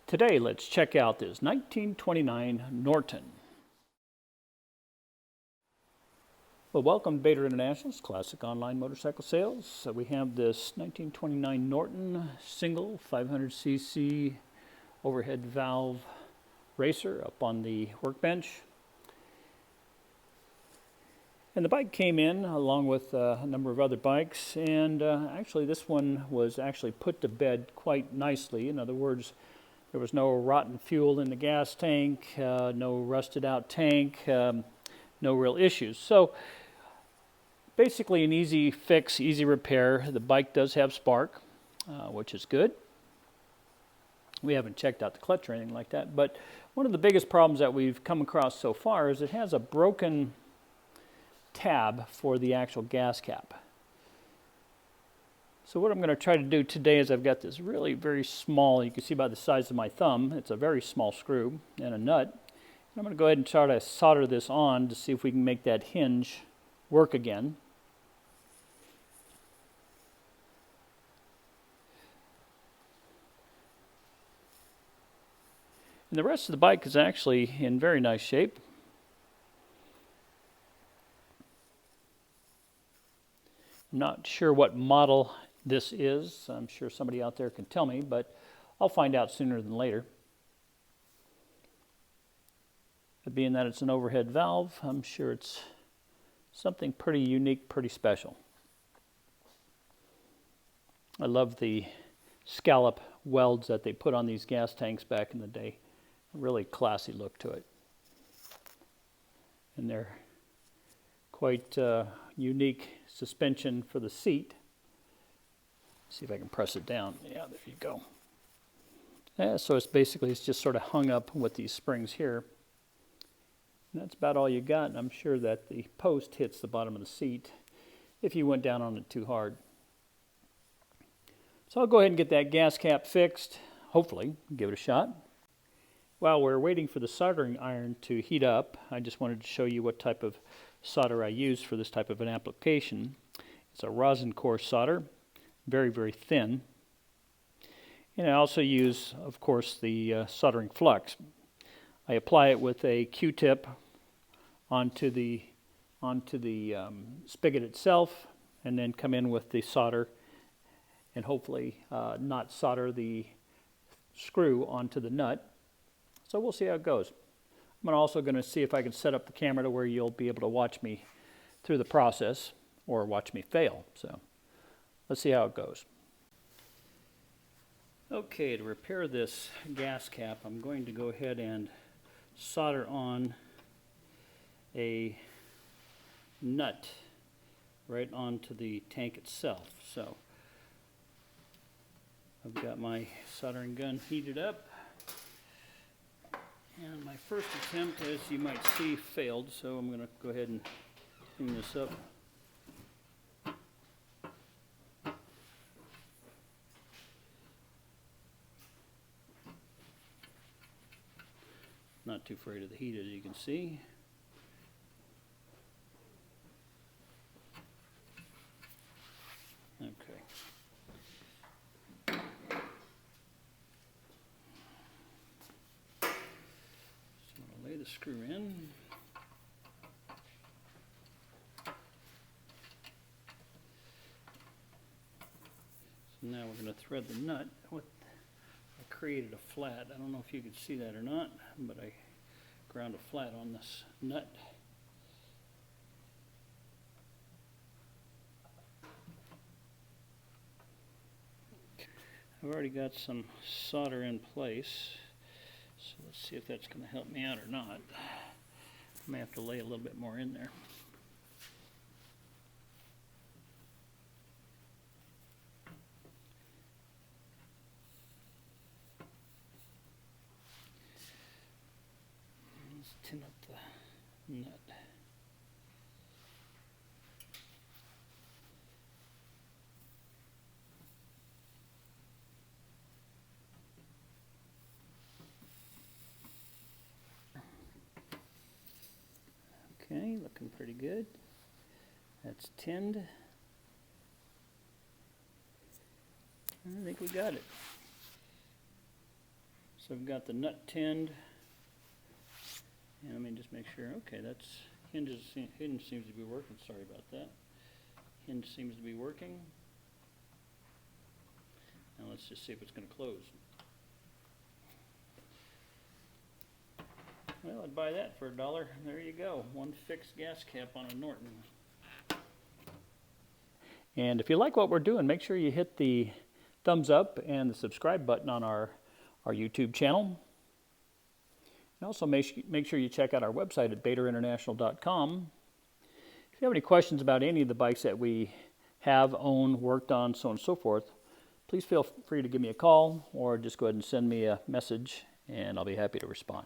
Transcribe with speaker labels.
Speaker 1: Today, let's check out this 1929 Norton. Well, welcome to Bader International's Classic Online Motorcycle Sales. So we have this 1929 Norton single 500cc overhead valve racer up on the workbench. And the bike came in along with a number of other bikes, and actually this one was actually put to bed quite nicely. In other words, there was no rotten fuel in the gas tank, no rusted out tank, no real issues. So basically an easy fix, easy repair. The bike does have spark, which is good. We haven't checked out the clutch or anything like that, but one of the biggest problems that we've come across so far is it has a broken tab for the actual gas cap. So what I'm going to try to do today is I've got this really very small, you can see by the size of my thumb, it's a very small screw and a nut. And I'm going to go ahead and try to solder this on to see if we can make that hinge work again. And the rest of the bike is actually in very nice shape. I'm not sure what model this is. I'm sure somebody out there can tell me, but I'll find out sooner than later. But being that it's an overhead valve, I'm sure it's something pretty unique, pretty special. I love the scallop welds that they put on these gas tanks back in the day. A really classy look to it. And they're quite unique suspension for the seat. See if I can press it down. Yeah, there you go. Yeah, so it's just sort of hung up with these springs here. And that's about all you got. And I'm sure that the post hits the bottom of the seat if you went down on it too hard. So I'll go ahead and get that gas cap fixed, hopefully, give it a shot. While we're waiting for the soldering iron to heat up, I just wanted to show you what type of solder I use for this type of an application. It's a rosin core solder, very, very thin. And I also use, of course, the soldering flux. I apply it with a Q-tip onto the spigot itself, and then come in with the solder and hopefully not solder the screw onto the nut. So we'll see how it goes. I'm also going to see if I can set up the camera to where you'll be able to watch me through the process or watch me fail. So let's see how it goes. Okay, to repair this gas cap, I'm going to go ahead and solder on a nut right onto the tank itself. So I've got my soldering gun heated up. And my first attempt, as you might see, failed, so I'm going to go ahead and clean this up. Not too afraid of the heat, as you can see. Okay. Lay the screw in. So now we're going to thread the nut. I created a flat. I don't know if you could see that or not, but I ground a flat on this nut. I've already got some solder in place. So let's see if that's going to help me out or not. I may have to lay a little bit more in there. Let's tin up the nut. Okay, looking pretty good. That's tinned. I think we got it. So I've got the nut tinned. And let me just make sure. Okay, that's hinge seems to be working. Sorry about that. Hinge seems to be working. Now let's just see if it's going to close. Well, I'd buy that for $1. There you go. One fixed gas cap on a Norton. And if you like what we're doing, make sure you hit the thumbs up and the subscribe button on our YouTube channel. And also make sure you check out our website at baterinternational.com. If you have any questions about any of the bikes that we have, owned, worked on, so on and so forth, please feel free to give me a call or just go ahead and send me a message and I'll be happy to respond.